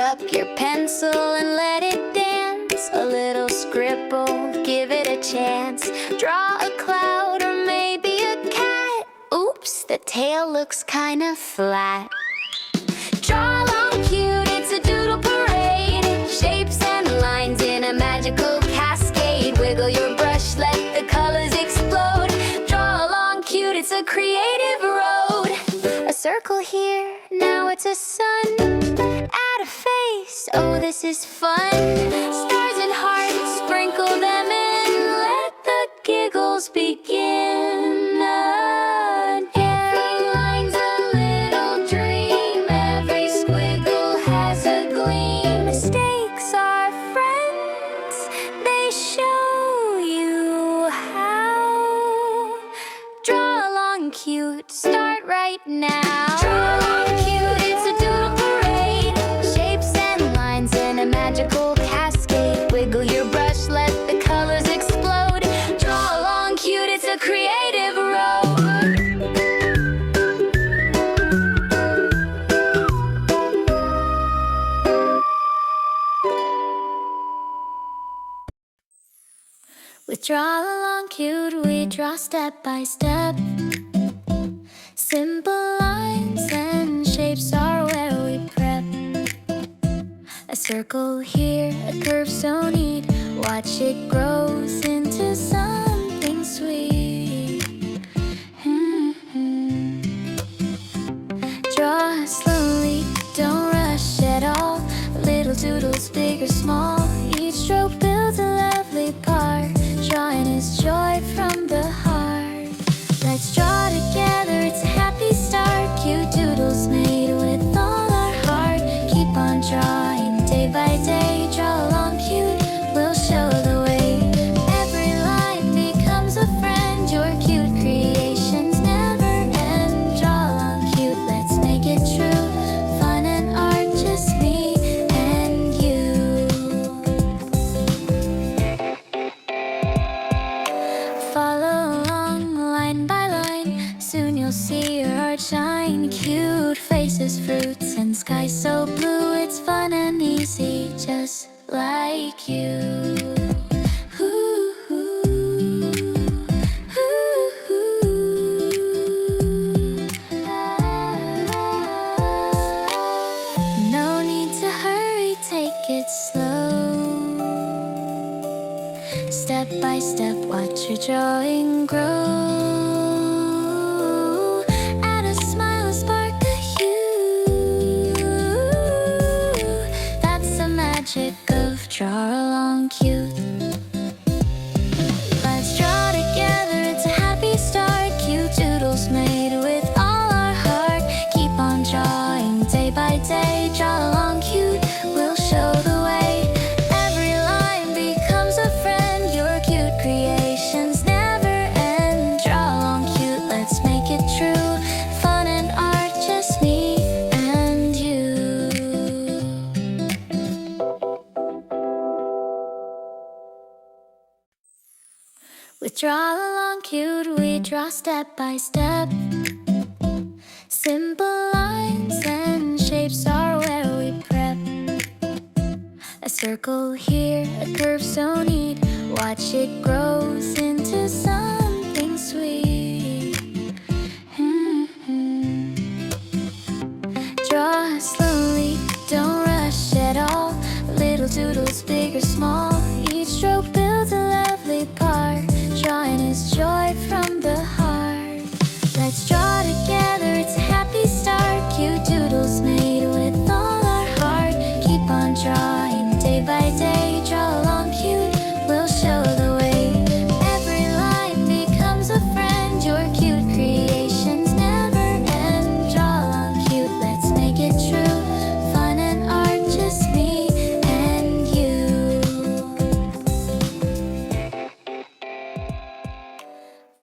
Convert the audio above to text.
up your pencil and let it dance. A little scribble, give it a chance. Draw a cloud or maybe a cat. Oops, the tail looks kinda flat. Draw along cute, it's a doodle parade. Shapes and lines in a magical cascade. Wiggle your brush, let the colors explode. Draw along cute, it's a creative road. A circle here, now it's a sun. Add a face, oh this is fun. Stars and hearts, sprinkle them in. Let the giggles begin. Every line's a little dream. Every squiggle has a gleam. Mistakes are friends, they show you how. Draw along cute, start right now. Draw along cute, it's a doodle parade. Shapes and lines in a magical cascade. Wiggle your brush, let the colors explode. Draw along cute, it's a creative road. With Draw Along Cute, we draw step by step. Simple lines and shapes are where we prep. A circle here, a curve so neat. Watch it grows into something sweet. Draw slowly, don't rush at all. Little doodles, big or small. Each stroke builds a lovely part. Drawing is joy from the heart. Let's draw together, it's a happy start. Cute doodles made with all our heart. Keep on drawing day by day. Draw along cute, we'll show the way. Every line becomes a friend. Your cute creations never end. Draw along cute, let's make it true. Fun and art, just me and you. Follow along line by line. Soon you'll see your art shine. Cute faces, fruits, and sky so blue. It's fun and easy, just like you. Ooh, ooh, ooh, ooh. No need to hurry, take it slow. Step by step, watch your drawing grow. Add a smile, a spark, a hue. That's the magic of Draw Along Cute. Let's draw together, it's a happy start. Cute doodles made with all our heart. Keep on drawing day by day. Draw along cute, we'll show the way. Every line becomes a friend. Your cute creations never end. Draw along cute, let's make it true. Fun and art, just me and you. With Draw Along Cute, we draw step by step. Simple lines and shapes are where we prep. A circle here, a curve so neat. Watch it grows into something sweet.